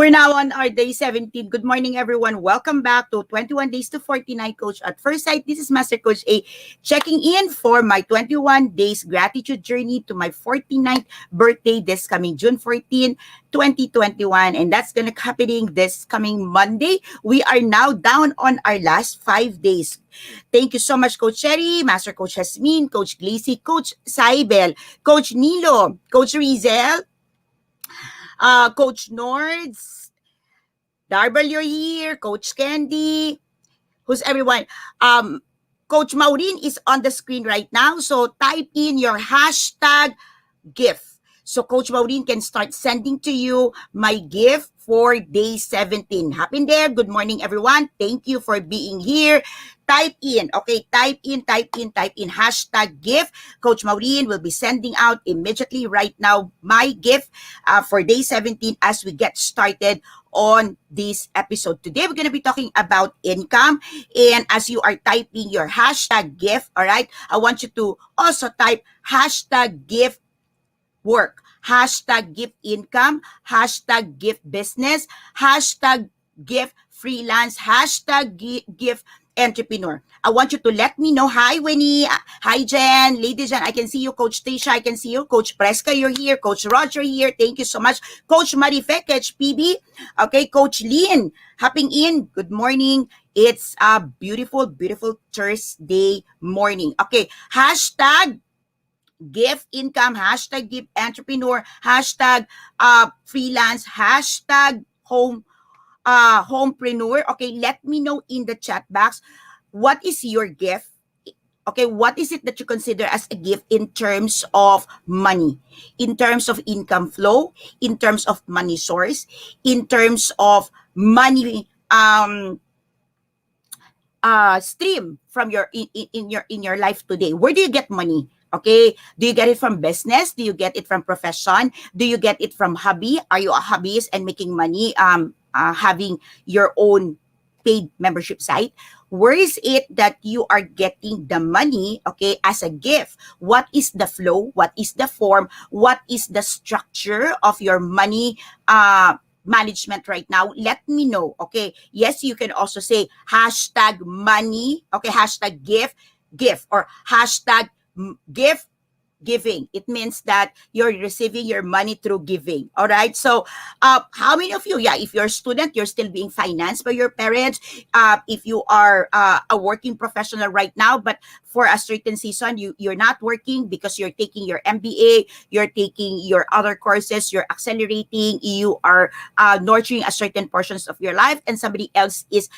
We're now on our day 17. Good morning, everyone. Welcome back to 21 Days to 49 Coach at First Sight. This is Master Coach A checking in for my 21 days gratitude journey to my 49th birthday this coming June 14, 2021. And that's going to happening this coming Monday. We are now down on our last 5 days. Thank you so much, Coach Sherry, Master Coach Hasmin, Coach Glacy, Coach Saibel, Coach Nilo, Coach Rizel, Coach Nords, Darbel, you're here, Coach Candy, who's everyone. Coach Maureen is on the screen right now, so type in your hashtag gift. So Coach Maureen can start sending to you my gift for day 17. Happy there. Good morning, everyone. Thank you for being here. Type in, okay? Type in hashtag gift. Coach Maureen will be sending out immediately right now my gift for day 17 as we get started on this episode. Today, we're going to be talking about income. And as you are typing your hashtag gift, all right, I want you to also type hashtag gift work, hashtag gift income, hashtag gift business, hashtag gift freelance, hashtag gift entrepreneur. I want you to let me know. Hi, Winnie. Hi, Jen. Lady Jen, I can see you. Coach Tisha, I can see you. Coach Preska, you're here. Coach Roger here. Thank you so much. Coach Marifek, HPB. Okay, Coach Lynn, hopping in. Good morning. It's a beautiful, beautiful Thursday morning. Okay, hashtag gift income, hashtag gift entrepreneur, hashtag freelance, hashtag homepreneur. Okay, let me know in the chat box, what is your gift? Okay, what is it that you consider as a gift in terms of money, in terms of income flow, in terms of money source, in terms of money stream from your in your life today? Where do you get money? Okay, do you get it from business? Do you get it from profession? Do you get it from hobby? Are you a hobbyist and making money having your own paid membership site? Where is it that you are getting the money, okay, as a gift? What is the flow? What is the form? What is the structure of your money management right now? Let me know, okay? Yes, you can also say hashtag money, okay, hashtag gift, or hashtag gift giving. It means that you're receiving your money through giving. All right. So how many of you, yeah, if you're a student, you're still being financed by your parents. If you are a working professional right now, but for a certain season, you're not working because you're taking your MBA, you're taking your other courses, you're accelerating, you are nurturing a certain portions of your life, and somebody else is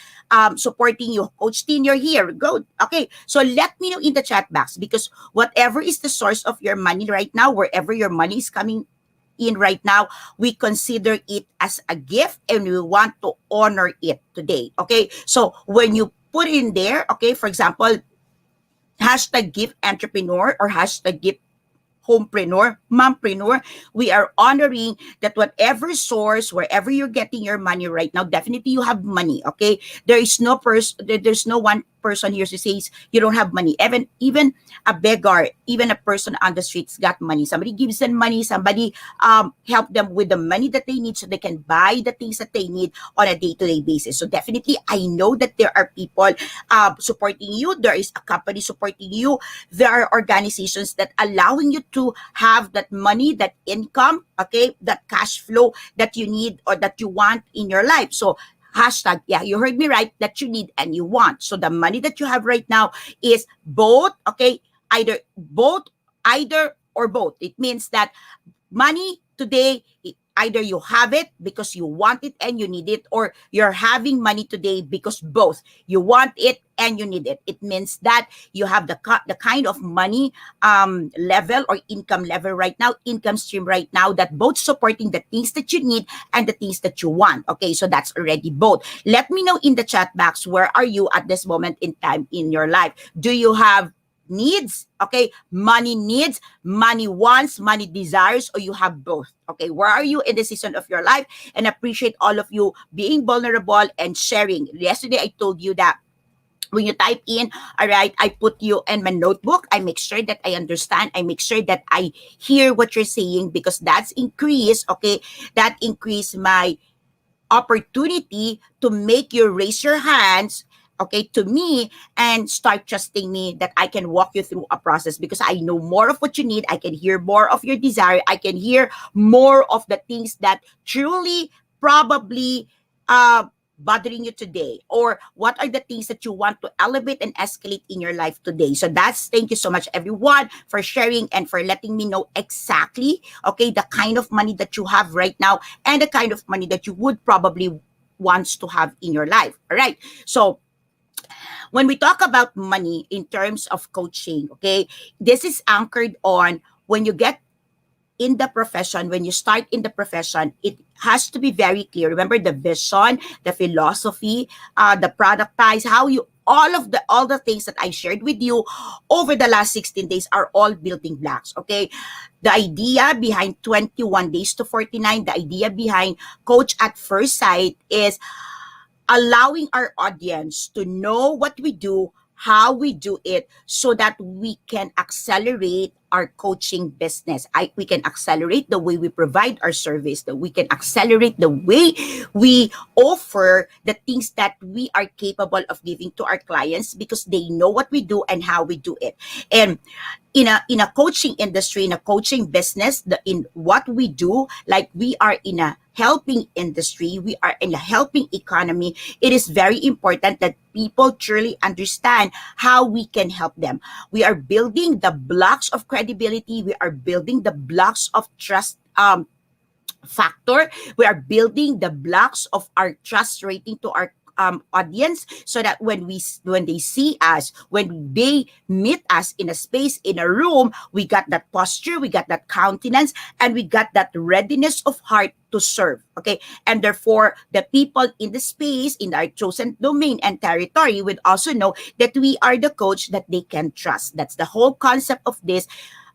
supporting you. Coach Teen, you're here. Go. Okay. So let me know in the chat box, because whatever is the source of your money right now, wherever your money is coming in right now, we consider it as a gift and we want to honor it today. Okay. So when you put in there, okay, for example, hashtag gift entrepreneur or hashtag gift homepreneur, mompreneur, we are honoring that whatever source, wherever you're getting your money right now, definitely you have money, okay? There's no one person here who says you don't have money. Even a beggar, even a person on the streets got money. Somebody gives them money, somebody help them with the money that they need so they can buy the things that they need on a day-to-day basis. So definitely, I know that there are people supporting you. There is a company supporting you. There are organizations that allowing you to have that money, that income, okay, that cash flow that you need or that you want in your life. So hashtag, yeah, you heard me right, that you need and you want. So the money that you have right now is both, okay, either or both. It means that money today, either you have it because you want it and you need it, or you're having money today because both you want it and you need it. It means that you have the kind of money level or income level right now, income stream right now, that both supporting the things that you need and the things that you want. Okay, so that's already both. Let me know in the chat box, where are you at this moment in time in your life? Do you have needs, okay, money needs, money wants, money desires, or you have both? Okay, where are you in the season of your life? And appreciate all of you being vulnerable and sharing. Yesterday I told you that when you type in, all right, I put you in my notebook. I make sure that I understand. I make sure that I hear what you're saying, because that's increase, okay, that increase my opportunity to make you raise your hands, okay, to me, and start trusting me that I can walk you through a process because I know more of what you need. I can hear more of your desire. I can hear more of the things that truly probably bothering you today, or what are the things that you want to elevate and escalate in your life today. So that's, thank you so much everyone for sharing and for letting me know exactly, okay, the kind of money that you have right now and the kind of money that you would probably wants to have in your life. All right. So when we talk about money in terms of coaching, okay, this is anchored on when you get in the profession, when you start in the profession, it has to be very clear. Remember the vision, the philosophy, the productize, how you, all the things that I shared with you over the last 16 days are all building blocks. Okay. The idea behind 21 days to 49, the idea behind Coach at First Sight is allowing our audience to know what we do, how we do it, so that we can accelerate our coaching business. We can accelerate the way we provide our service, that we can accelerate the way we offer the things that we are capable of giving to our clients because they know what we do and how we do it. And in a coaching industry, in a coaching business, in what we do, like we are in a helping industry, we are in a helping economy, it is very important that people truly understand how we can help them. We are building the blocks of credibility, we are building the blocks of trust factor, we are building the blocks of our trust rating to our audience, so that when they see us, when they meet us in a space, in a room, we got that posture, we got that countenance, and we got that readiness of heart to serve. Okay. And therefore the people in the space, in our chosen domain and territory, would also know that we are the coach that they can trust. That's the whole concept of this.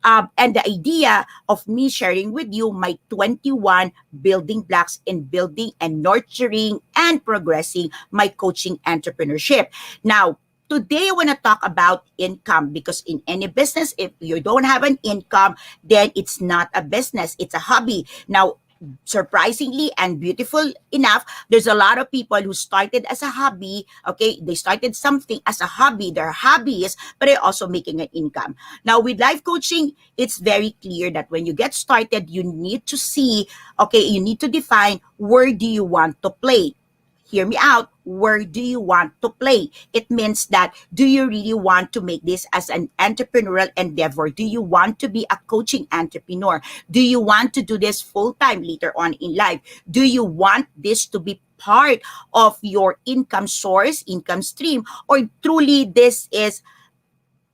And the idea of me sharing with you my 21 building blocks in building and nurturing and progressing my coaching entrepreneurship. Now, today I want to talk about income, because in any business, if you don't have an income, then it's not a business, it's a hobby. Now, surprisingly and beautiful enough, there's a lot of people who started as a hobby. Okay, they started something as a hobby, their hobbies, but they're also making an income. Now with life coaching, it's very clear that when you get started, you need to see, okay, you need to define, where do you want to play? Hear me out. Where do you want to play? It means that, do you really want to make this as an entrepreneurial endeavor? Do you want to be a coaching entrepreneur? Do you want to do this full time later on in life? Do you want this to be part of your income source, income stream, or truly this is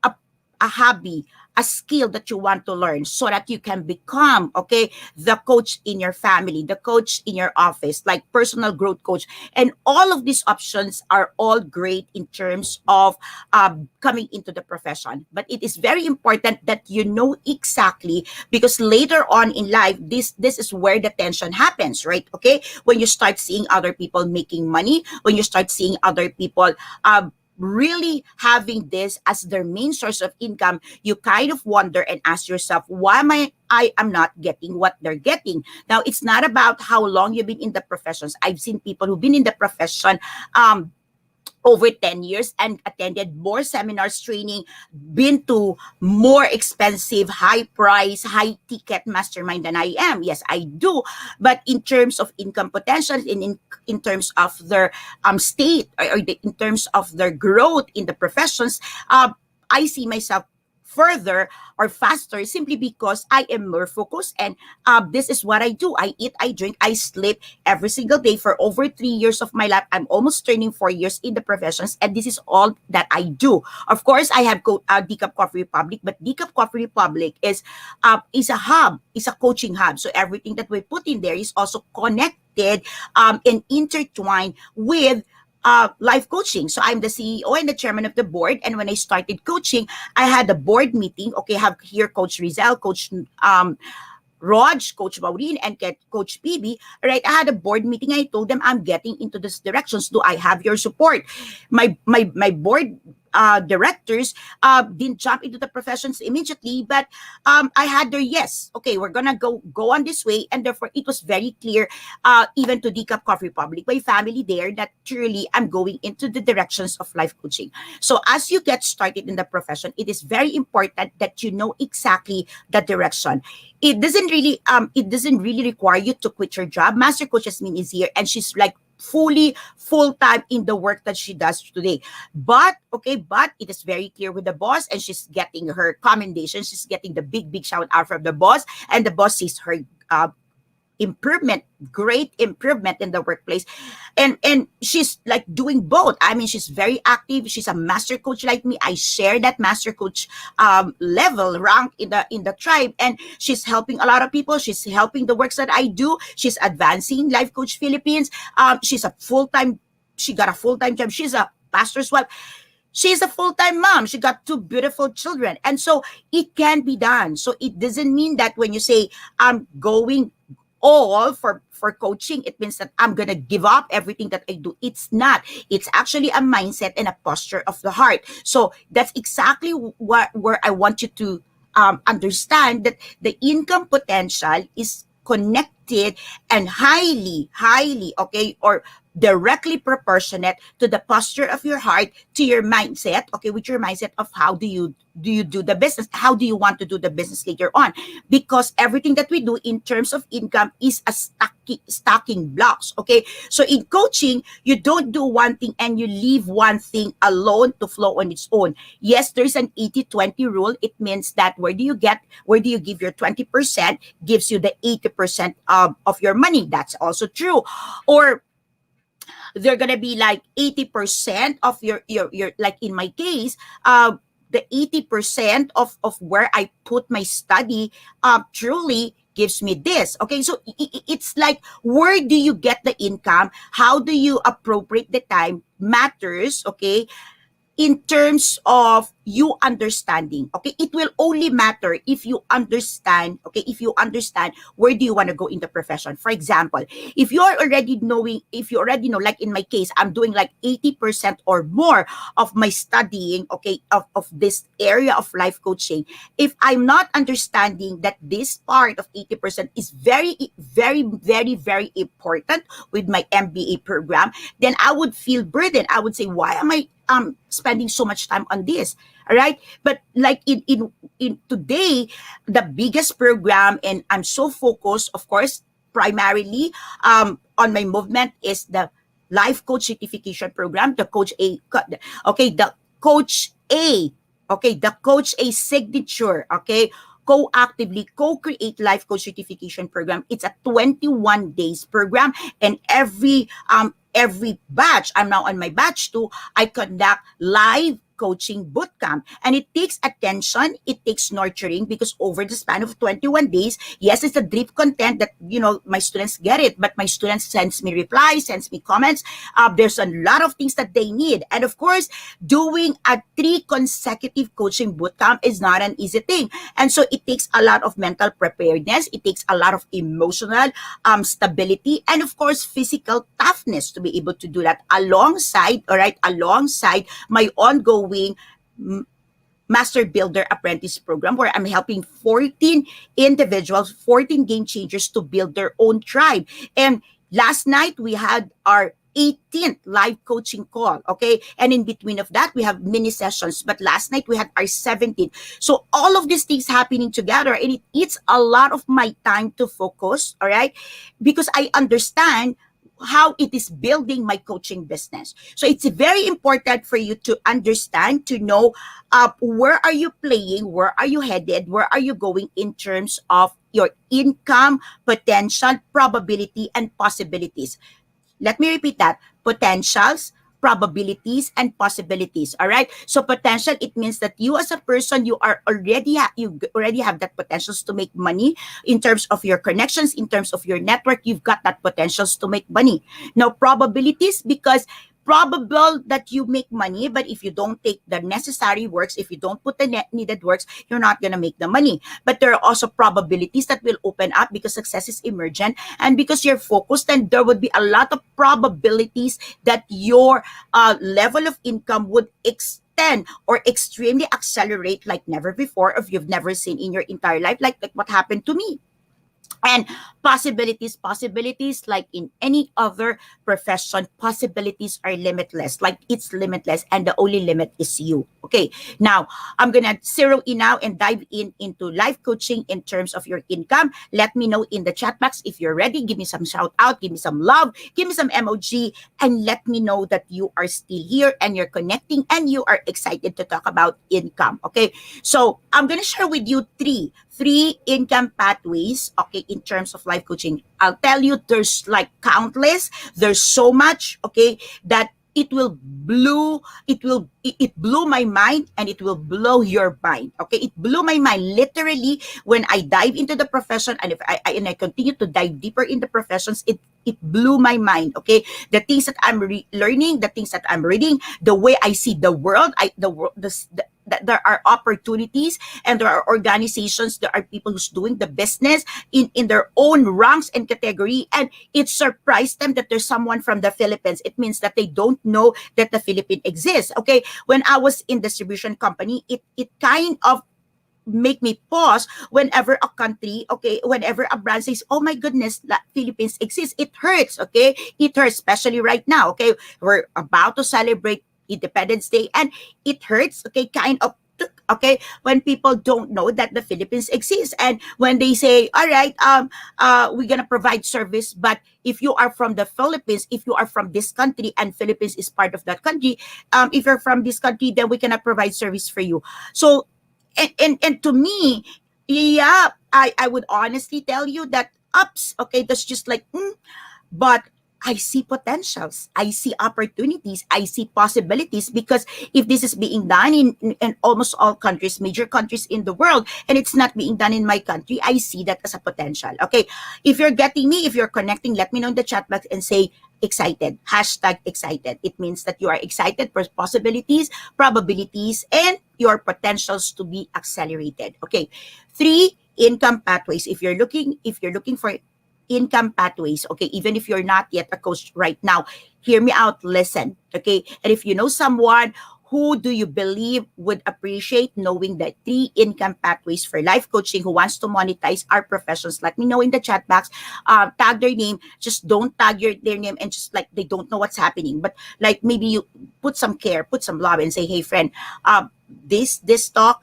a, a hobby, a skill that you want to learn so that you can become, okay, the coach in your family, the coach in your office, like personal growth coach. And all of these options are all great in terms of coming into the profession. But it is very important that you know exactly, because later on in life, this is where the tension happens, right? Okay, when you start seeing other people making money, when you start seeing other people really having this as their main source of income, you kind of wonder and ask yourself, why I am not getting what they're getting? Now, it's not about how long you've been in the professions. I've seen people who've been in the profession over 10 years and attended more seminars, training, been to more expensive, high price, high ticket mastermind than I am. Yes, I do. But in terms of income potential, in terms of their state, in terms of their growth in the professions, I see myself further or faster simply because I am more focused, and this is what I do. I eat, I drink, I sleep every single day for over 3 years of my life. I'm almost turning 4 years in the professions, and this is all that I do. Of course, I have Decaf Coffee Republic, but Decaf Coffee Republic is a hub, is a coaching hub. So everything that we put in there is also connected and intertwined with life coaching. So I'm the CEO and the chairman of the board. And when I started coaching, I had a board meeting. Okay, I have here Coach Rizal, Coach Raj, Coach Maureen, and Coach PB. Right, I had a board meeting. I told them I'm getting into this directions. Do I have your support? My board directors didn't jump into the professions immediately, but I had their yes. Okay, we're gonna go on this way, and therefore it was very clear, even to Decaf Coffee Republic, my family there, that truly I'm going into the directions of life coaching. So as you get started in the profession, it is very important that you know exactly the direction. It doesn't really require you to quit your job. Master Coach Jasmine is here, and she's like fully full time in the work that she does today. But it is very clear with the boss, and she's getting her commendation. She's getting the big shout out from the boss, and the boss sees her uh, improvement, great improvement in the workplace. And she's like doing both. I mean, she's very active. She's a master coach like me. I share that master coach level rank in the tribe, and she's helping a lot of people. She's helping the works that I do. She's advancing Life Coach Philippines. She's a full-time, she got a full-time job. She's a pastor's wife. She's a full-time mom. She got two beautiful children. And so it can be done. So it doesn't mean that when you say I'm going all for coaching, it means that I'm gonna give up everything that I do. It's not. It's actually a mindset and a posture of the heart. So that's exactly where I want you to understand that the income potential is connected and highly, okay, or directly proportionate to the posture of your heart, to your mindset, okay, with your mindset of how do you do the business, how do you want to do the business later on, because everything that we do in terms of income is a stacking blocks, okay. So in coaching, you don't do one thing and you leave one thing alone to flow on its own. Yes, there's an 80-20 rule. It means that where do you give your 20% gives you the 80% of your money. That's also true. Or they're gonna be like 80% of your like in my case, the 80% of where I put my study truly gives me this. Okay, so it's like, where do you get the income? How do you appropriate the time matters, okay, in terms of you understanding. Okay, it will only matter if you understand. Okay, if you understand where do you want to go in the profession. For example, if you already know, like in my case, I'm doing like 80% or more of my studying, okay, of this area of life coaching. If I'm not understanding that this part of 80% is very important with my MBA program, then I would feel burdened. I would say, why am I spending so much time on this? All right, but like in today, the biggest program, and I'm so focused, of course, primarily on my movement, is the life coach certification program, the coach A. Okay, the coach A. Okay, the coach A signature. Okay, co-actively co-create life coach certification program. It's a 21 days program, and every batch, I'm now on my batch 2, I conduct live coaching bootcamp, and it takes attention, it takes nurturing, because over the span of 21 days, yes, it's a drip content that, my students get it, but my students sends me replies, sends me comments. There's a lot of things that they need, and of course, doing a 3 consecutive coaching bootcamp is not an easy thing, and so it takes a lot of mental preparedness, it takes a lot of emotional stability, and of course, physical toughness to be able to do that alongside my ongoing Master Builder Apprentice program, where I'm helping 14 individuals, 14 game changers to build their own tribe. And last night we had our 18th live coaching call, okay? And in between of that, we have mini sessions. But last night we had our 17th. So all of these things happening together, and it eats a lot of my time to focus, all right? Because I understand how it is building my coaching business. So it's very important for you to understand, to know where are you playing, where are you headed, where are you going in terms of your income, potential, probability, and possibilities. Let me repeat that. Potentials, probabilities, and possibilities. All right. So potential, it means that you as a person, you already have that potentials to make money in terms of your connections, in terms of your network. You've got that potentials to make money. Now, probabilities, because probable that you make money, but if you don't take the necessary works, if you don't put the needed works, you're not going to make the money. But there are also probabilities that will open up because success is emergent, and because you're focused, and there would be a lot of probabilities that your level of income would heighten or extremely accelerate like never before, if you've never seen in your entire life, like what happened to me. And possibilities like in any other profession, possibilities are limitless, like it's limitless, and the only limit is you. Okay, now I'm gonna zero in now and dive in into life coaching in terms of your income. Let me know in the chat box if you're ready. Give me some shout out, give me some love, give me some emoji, and let me know that you are still here and you're connecting and you are excited to talk about income. Okay, so I'm gonna share with you three income pathways, okay, in terms of life coaching. I'll tell you, there's like countless, there's so much, okay, that it blew my mind, and it will blow your mind. Okay, it blew my mind literally when I dive into the profession, and if I continue to dive deeper in the professions, it blew my mind. Okay, the things that I'm learning, the things that I'm reading, the way I see the world, the world, that there are opportunities, and there are organizations, there are people who's doing the business in their own ranks and category, and it surprised them that there's someone from the Philippines. It means that they don't know that the Philippines exists. Okay, when I was in distribution company, it kind of make me pause whenever a country, okay, whenever a brand says, oh my goodness, that Philippines exists. It hurts, okay? It hurts, especially right now, okay? We're about to celebrate Independence Day, and it hurts, okay, kind of, okay, when people don't know that the Philippines exists, and when they say, all right, we're gonna provide service, but if you are from the Philippines, if you are from this country, and Philippines is part of that country, if you're from this country, then we cannot provide service for you. So, and to me, yeah, I would honestly tell you that ups, okay, that's just like, but I see potentials, I see opportunities, I see possibilities, because if this is being done in almost all countries, major countries in the world, and it's not being done in my country, I see that as a potential. Okay, if you're getting me, if you're connecting, let me know in the chat box and say excited, hashtag excited. It means that you are excited for possibilities, probabilities, and your potentials to be accelerated. Okay, three income pathways. If you're looking for income pathways, okay, even if you're not yet a coach right now, hear me out, listen, okay? And if you know someone, who do you believe would appreciate knowing the three income pathways for life coaching, who wants to monetize our professions, let me know in the chat box. Tag their name, just don't tag their name and just like they don't know what's happening, but like maybe you put some care, put some love, and say, hey friend, this talk,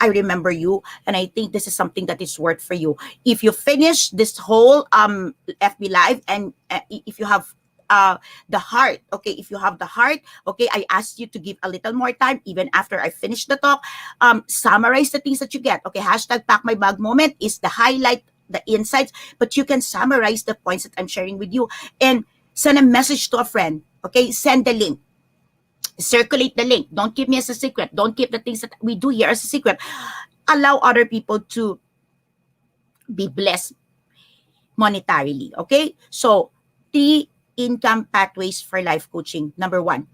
I remember you, and I think this is something that is worth for you. If you finish this whole FB live, and if you have the heart, okay, if you have the heart, okay, I ask you to give a little more time, even after I finish the talk. Summarize the things that you get. Okay, hashtag pack my bag moment is the highlight, the insights, but you can summarize the points that I'm sharing with you, and send a message to a friend. Okay, send the link, circulate the link. Don't keep me as a secret. Don't keep the things that we do here as a secret. Allow other people to be blessed monetarily. Okay? So, three income pathways for life coaching. Number one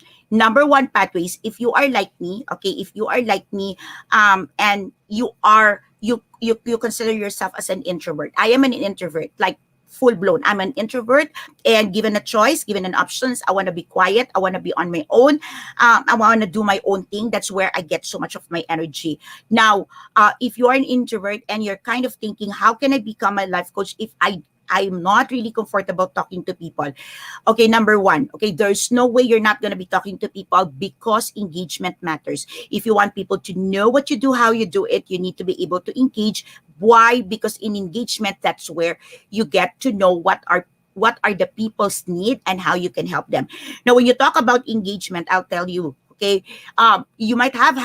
pathways, if you are like me, okay, if you are like me, and you consider yourself as an introvert. I am an introvert, like full blown. I'm an introvert, and given a choice, given an options, I want to be quiet. I want to be on my own. I want to do my own thing. That's where I get so much of my energy. Now, if you are an introvert and you're kind of thinking, how can I become a life coach if I'm not really comfortable talking to people? Okay, number one, okay, there's no way you're not going to be talking to people, because engagement matters. If you want people to know what you do, how you do it, you need to be able to engage. Why? Because in engagement, that's where you get to know what are the people's need and how you can help them. Now, when you talk about engagement, I'll tell you, okay, you might have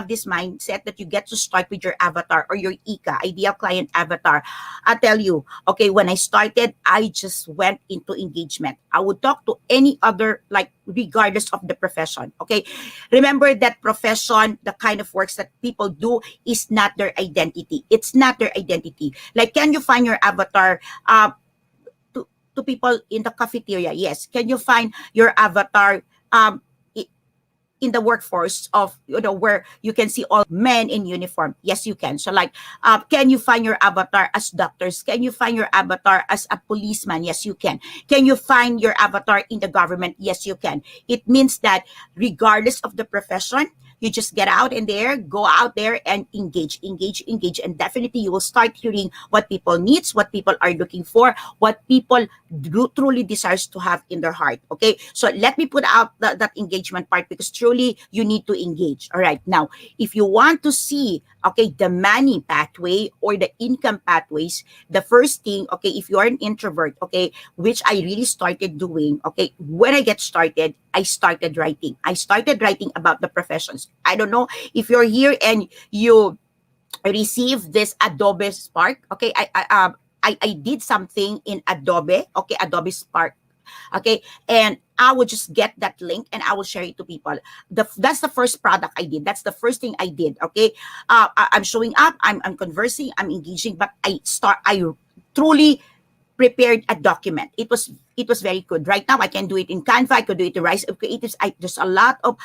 this mindset that you get to start with your avatar or your ICA, ideal client avatar. I tell you, okay, when I started, I just went into engagement. I would talk to any other, like regardless of the profession. Okay, remember that profession, the kind of works that people do, is not their identity. It's not their identity. Like, can you find your avatar? To people in the cafeteria? Yes. Can you find your avatar? Um, in the workforce of, where you can see all men in uniform? Yes, you can. So like, can you find your avatar as doctors? Can you find your avatar as a policeman? Yes, you can you find your avatar in the government? Yes, you can. It means that regardless of the profession, you just get out in there, go out there and engage, and definitely you will start hearing what people needs, what people are looking for, what people truly desires to have in their heart. Okay, so let me put out that engagement part, because truly you need to engage. All right, now if you want to see, okay, the money pathway or the income pathways, the first thing, okay, if you are an introvert, okay, which I really started doing, okay, when I get started, I started writing about the professions. I don't know if you're here and you receive this Adobe Spark. Okay, I did something in Adobe. Okay, Adobe Spark. Okay, and I would just get that link and I will share it to people. That's the first product I did. That's the first thing I did. Okay, I'm showing up. I'm conversing. I'm engaging. But I truly prepared a document. It was very good. Right now, I can do it in Canva. I could do it in Rise of Creatives. There's a lot of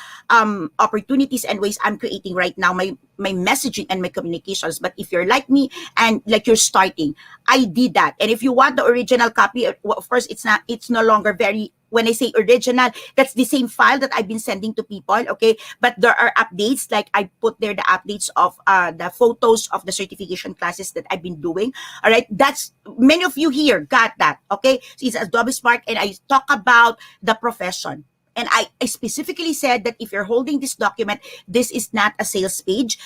opportunities and ways I'm creating right now my messaging and my communications. But if you're like me and like you're starting, I did that. And if you want the original copy, well, of course, it's no longer very. When I say original, that's the same file that I've been sending to people, okay? But there are updates, like I put there the updates of the photos of the certification classes that I've been doing. All right, that's many of you here got that, okay? So it's Adobe Spark, and I talk about the profession. And I specifically said that if you're holding this document, this is not a sales page.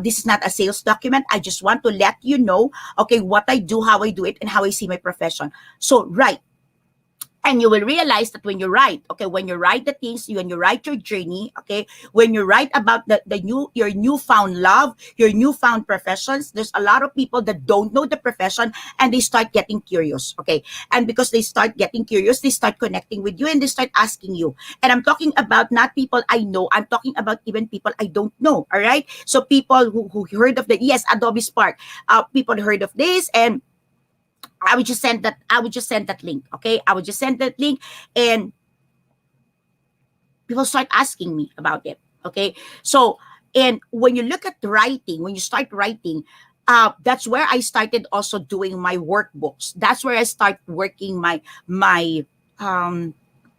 This is not a sales document. I just want to let you know, okay, what I do, how I do it, and how I see my profession. So, right. And you will realize that when you write, okay, when you write the things, when you write your journey, okay, when you write about your newfound love, your newfound professions, there's a lot of people that don't know the profession and they start getting curious, okay? And because they start getting curious, they start connecting with you and they start asking you. And I'm talking about not people I know, I'm talking about even people I don't know, all right? So people who heard of yes, Adobe Spark, people heard of this, and I would just send that link. Okay. I would just send that link and people start asking me about it. Okay. So, and when you look at writing, when you start writing, that's where I started also doing my workbooks. That's where I start working my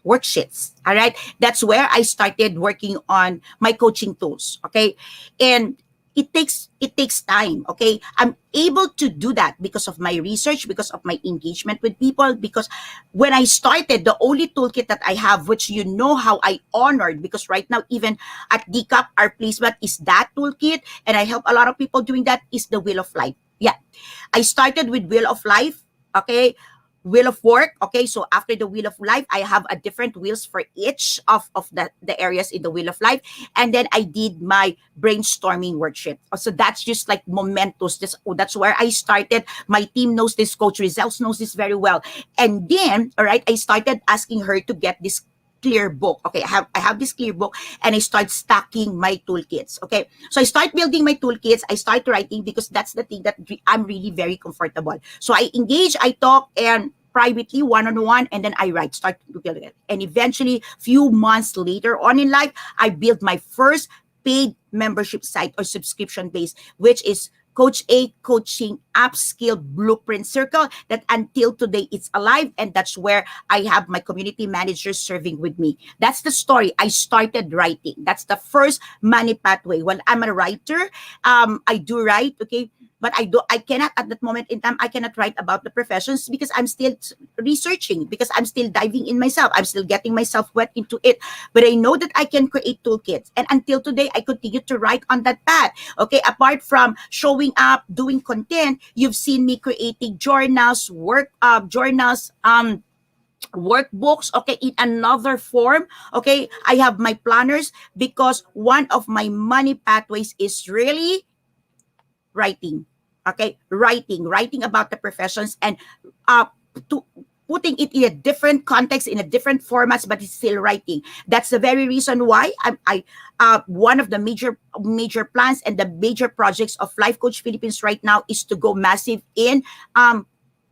worksheets. All right. That's where I started working on my coaching tools. Okay. And it takes time. Okay. I'm able to do that because of my research, because of my engagement with people, because when I started, the only toolkit that I have, which how I honored, because right now, even at DCAP, our placement is that toolkit, and I help a lot of people doing that, is the Wheel of Life. Yeah. I started with Wheel of Life. Okay. Wheel of Work. Okay, so after the Wheel of Life, I have a different wheels for each of the areas in the Wheel of Life. And then I did my brainstorming worksheet. So that's just like momentous. That's where I started. My team knows this. Coach Results knows this very well. And then, all right, I started asking her to get this clear book. Okay, I have this clear book, and I start stacking my toolkits. Okay, so I start building my toolkits. I start writing because that's the thing that I'm really very comfortable. So I engage, I talk, and privately, one-on-one, and then I write, start to build it. And eventually, few months later on in life, I built my first paid membership site or subscription base, which is Coach A Coaching Upskill Blueprint Circle, that until today it's alive, and that's where I have my community managers serving with me. That's the story. I started writing. That's the first money pathway. When I'm a writer, I do write, okay, but I cannot at that moment in time, I cannot write about the professions because I'm still researching, because I'm still diving in myself. I'm still getting myself wet into it. But I know that I can create toolkits. And until today, I continue to write on that path. Okay, apart from showing up, doing content, you've seen me creating journals, workbooks, okay, in another form. Okay, I have my planners, because one of my money pathways is really writing. Okay, writing about the professions, and to putting it in a different context, in a different formats, but it's still writing. That's the very reason why one of the major plans and the major projects of Life Coach Philippines right now is to go massive in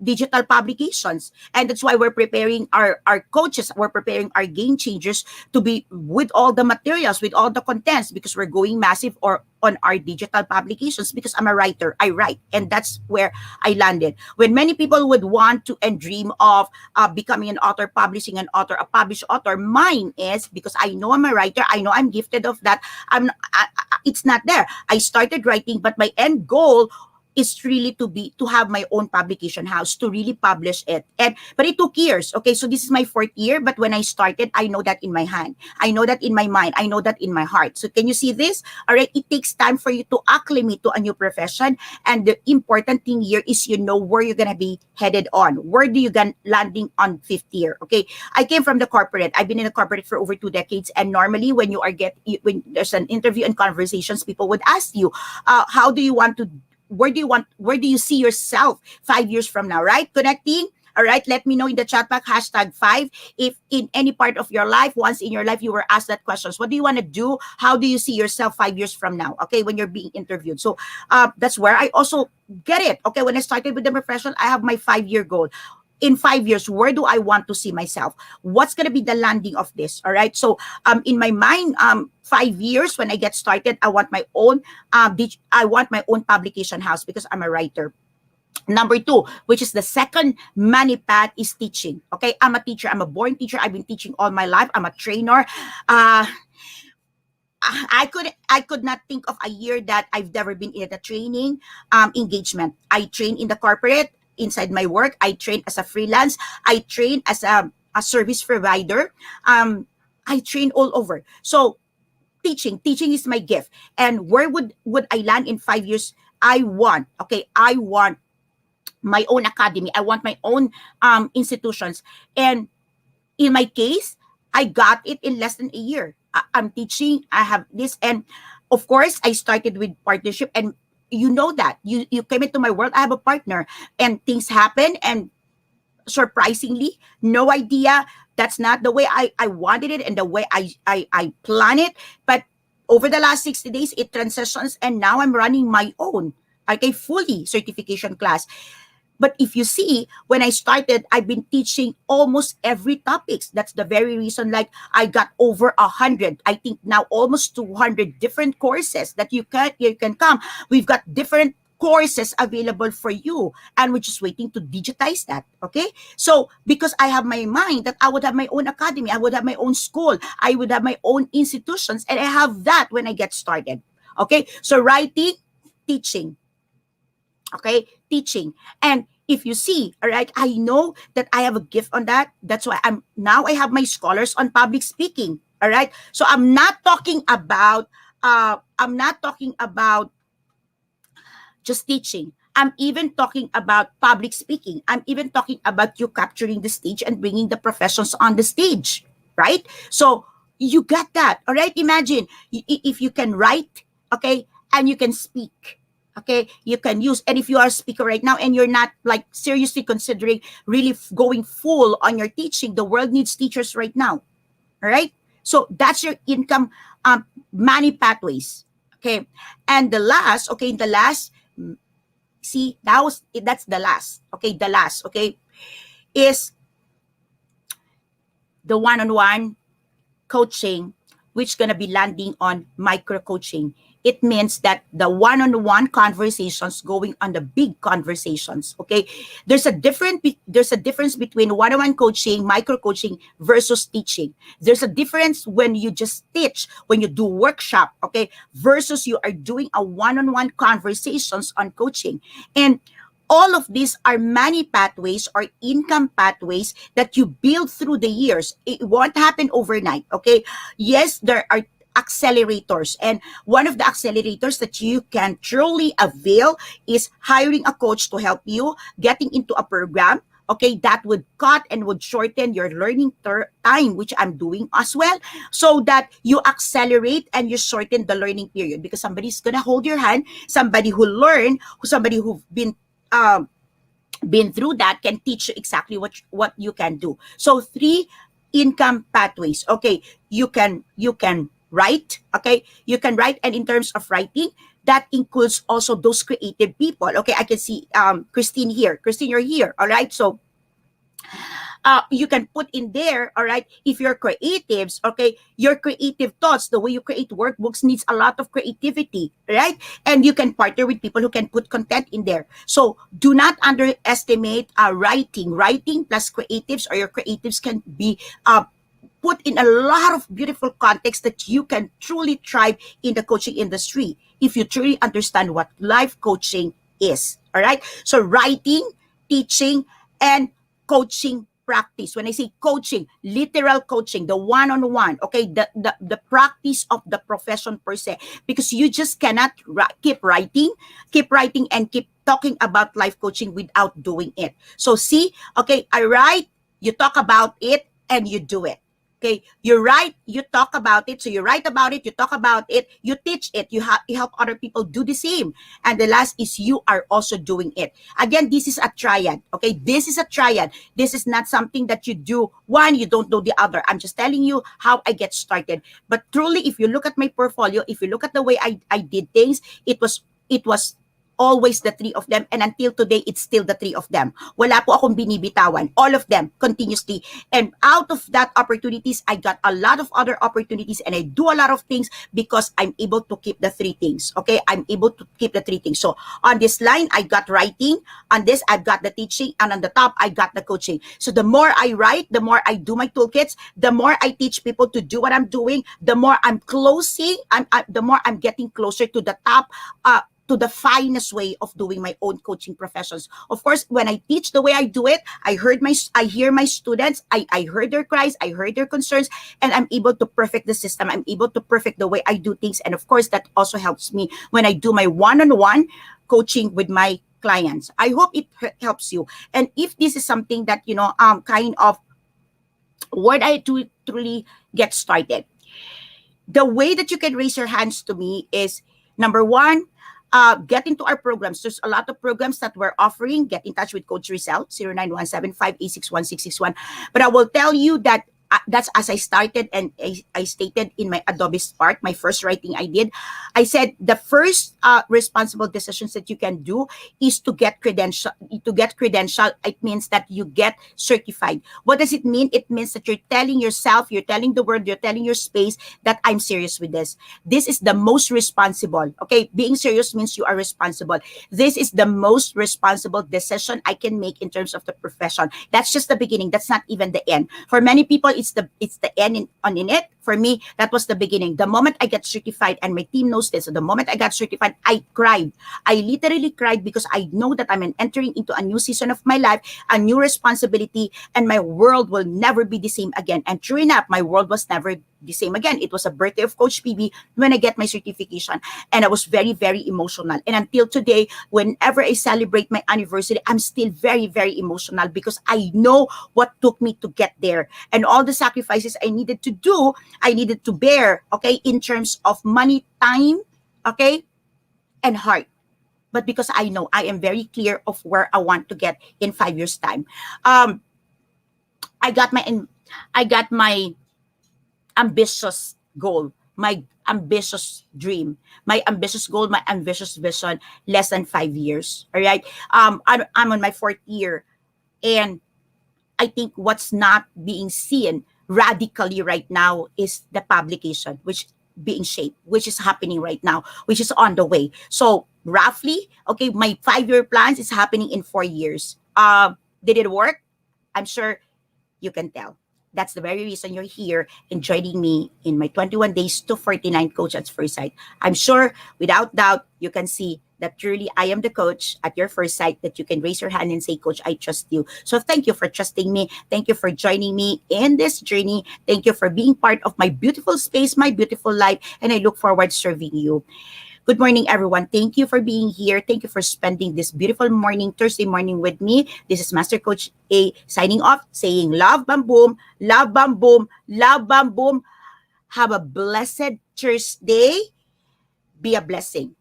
digital publications. And that's why we're preparing our coaches, we're preparing our game changers to be with all the materials, with all the contents, because we're going massive or on our digital publications, because I'm a writer, I write. And that's where I landed. When many people would want to and dream of becoming an author, publishing an author, a published author, mine is, because I know I'm a writer, I know I'm gifted of that, it's not there. I started writing, but my end goal is really to have my own publication house, to really publish it. And but it took years. Okay, so this is my fourth year, but when I started, I know that in my hand, I know that in my mind, I know that in my heart. So can you see this? All right, it takes time for you to acclimate to a new profession, and the important thing here is you know where you're gonna be headed on. Where do you get landing on fifth year? Okay, I came from the corporate. I've been in the corporate for over 2 decades, and normally when when there's an interview and conversations, people would ask you, how do you want to where do you see yourself 5 years from now, right? Connecting. All right, let me know in the chat box, #5, if in any part of your life, once in your life, you were asked that questions. What do you want to do? How do you see yourself 5 years from now? Okay, when you're being interviewed. So that's where I also get it. Okay, when I started with the profession, I have my 5 year goal. In 5 years, where do I want to see myself? What's going to be the landing of this? All right. So in my mind, 5 years when I get started, I want my own publication house, because I'm a writer. Number two, which is the second money path, is teaching. Okay, I'm a teacher. I'm a born teacher. I've been teaching all my life. I'm a trainer. I could not think of a year that I've never been in a training engagement. I train in the corporate inside my work. I train as a freelance. I train as a service provider. I train all over. So teaching is my gift. And where would I land in 5 years? I want my own academy. I want my own institutions. And in my case, I got it in less than a year. I'm teaching. I have this, and of course, I started with partnership. And you know that you came into my world. I have a partner, and things happen. And surprisingly, no idea. That's not the way I wanted it, and the way I plan it. But over the last 60 days, it transitions, and now I'm running my own, like a fully certification class. But if you see, when I started, I've been teaching almost every topics. That's the very reason, like, I got over 100, I think now almost 200 different courses that you can come. We've got different courses available for you, and we're just waiting to digitize that. Okay, so because I have my mind that I would have my own academy, I would have my own school, I would have my own institutions, and I have that when I get started. Okay, so writing, teaching. Okay, teaching. And if you see, all right, I know that I have a gift on that. That's why I have my scholars on public speaking. All right, so I'm not talking about just teaching. I'm even talking about public speaking. I'm even talking about you capturing the stage and bringing the professions on the stage, right? So you got that, all right? Imagine if you can write, okay, and you can speak, okay, you can use. And if you are a speaker right now and you're not like seriously considering really going full on your teaching, the world needs teachers right now, all right? So that's your income money pathways, okay? And the last, see, that's the last, okay? The last, okay, is the one-on-one coaching, which gonna be landing on micro coaching. It means that the one-on-one conversations going on the big conversations. Okay, there's a difference between one-on-one coaching, micro coaching versus teaching. There's a difference when you just teach, when you do workshop, okay, versus you are doing a one-on-one conversations on coaching. And all of these are money pathways or income pathways that you build through the years. It won't happen overnight, okay? Yes, there are accelerators, and one of the accelerators that you can truly avail is hiring a coach to help you getting into a program, okay, that would cut and would shorten your learning time, which I'm doing as well, so that you accelerate and you shorten the learning period, because somebody's gonna hold your hand, somebody who learned, somebody who've been through that can teach you exactly what you can do. So 3 income pathways. Okay, you can write. Okay, you can write, and in terms of writing, that includes also those creative people. Okay, I can see Christine here. Christine, you're here. All right. So you can put in there, all right, if you're creatives, okay, your creative thoughts, the way you create workbooks needs a lot of creativity, right? And you can partner with people who can put content in there. So do not underestimate writing plus creatives, or your creatives can be put in a lot of beautiful context that you can truly thrive in the coaching industry if you truly understand what life coaching is. All right. So writing, teaching, and coaching practice. When I say coaching, literal coaching, the one-on-one, okay, the practice of the profession per se, because you just cannot keep writing, and keep talking about life coaching without doing it. So see, okay, I write, you talk about it, and you do it. Okay, you write, you talk about it. So you write about it, you talk about it, you teach it, you help other people do the same. And the last is you are also doing it. Again, this is a triad. Okay, this is a triad. This is not something that you do one, you don't know the other. I'm just telling you how I get started. But truly, if you look at my portfolio, if you look at the way I did things, it was always the three of them, and until today it's still the three of them. Wala po akong binibitawan, all of them continuously. And out of that opportunities, I got a lot of other opportunities, and I do a lot of things because I'm able to keep the three things. Okay, I'm able to keep the three things. So on this line, I got writing, on this I've got the teaching, and on the top I got the coaching. So the more I write, the more I do my toolkits, the more I teach people to do what I'm doing, the more I'm the more I'm getting closer to the top, to the finest way of doing my own coaching professions. Of course, when I teach the way I do it, I hear my students, I heard their cries, I heard their concerns, and I'm able to perfect the system. I'm able to perfect the way I do things. And of course, that also helps me when I do my one-on-one coaching with my clients. I hope it helps you. And if this is something that, kind of what I do truly get started, the way that you can raise your hands to me is number one, get into our programs. There's a lot of programs that we're offering. Get in touch with Coach Rizal, 0917-586-1661. But I will tell you that that's as I started, and I stated in my Adobe Spark, my first writing I did. I said the first responsible decisions that you can do is to get credential. To get credential, it means that you get certified. What does it mean? It means that you're telling yourself, you're telling the world, you're telling your space that I'm serious with this. This is the most responsible. Okay, being serious means you are responsible. This is the most responsible decision I can make in terms of the profession. That's just the beginning. That's not even the end. For many people, it's the end in it. For me, that was the beginning. The moment I got certified, and my team knows this, so the moment I got certified, I cried. I literally cried because I know that I'm entering into a new season of my life, a new responsibility, and my world will never be the same again. And true enough, my world was never the same again. It was a birthday of Coach PB when I get my certification, and I was very, very emotional. And until today, whenever I celebrate my anniversary, I'm still very, very emotional because I know what took me to get there and all the sacrifices I needed to do, I needed to bear, okay, in terms of money, time, okay, and heart. But because I know I am very clear of where I want to get in 5 years' time. Um, I got my ambitious goal, my ambitious dream, my ambitious goal, my ambitious vision, less than 5 years. All right. I'm on my fourth year, and I think what's not being seen radically right now is the publication, which being shaped, which is happening right now, which is on the way. So roughly, okay, my 5 year plans is happening in 4 years. Did it work? I'm sure you can tell. That's the very reason you're here and joining me in my 21 days to 49 coach at first sight. I'm sure, without doubt, you can see that truly I am the coach at your first sight, that you can raise your hand and say, Coach, I trust you. So thank you for trusting me. Thank you for joining me in this journey. Thank you for being part of my beautiful space, my beautiful life, and I look forward to serving you. Good morning, everyone. Thank you for being here. Thank you for spending this beautiful morning, Thursday morning with me. This is Master Coach A signing off, saying love, bam, boom, love, bam, boom, love, bam, boom. Have a blessed Thursday. Be a blessing,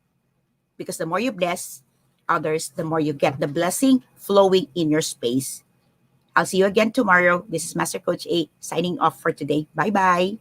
because the more you bless others, the more you get the blessing flowing in your space. I'll see you again tomorrow. This is Master Coach A signing off for today. Bye-bye.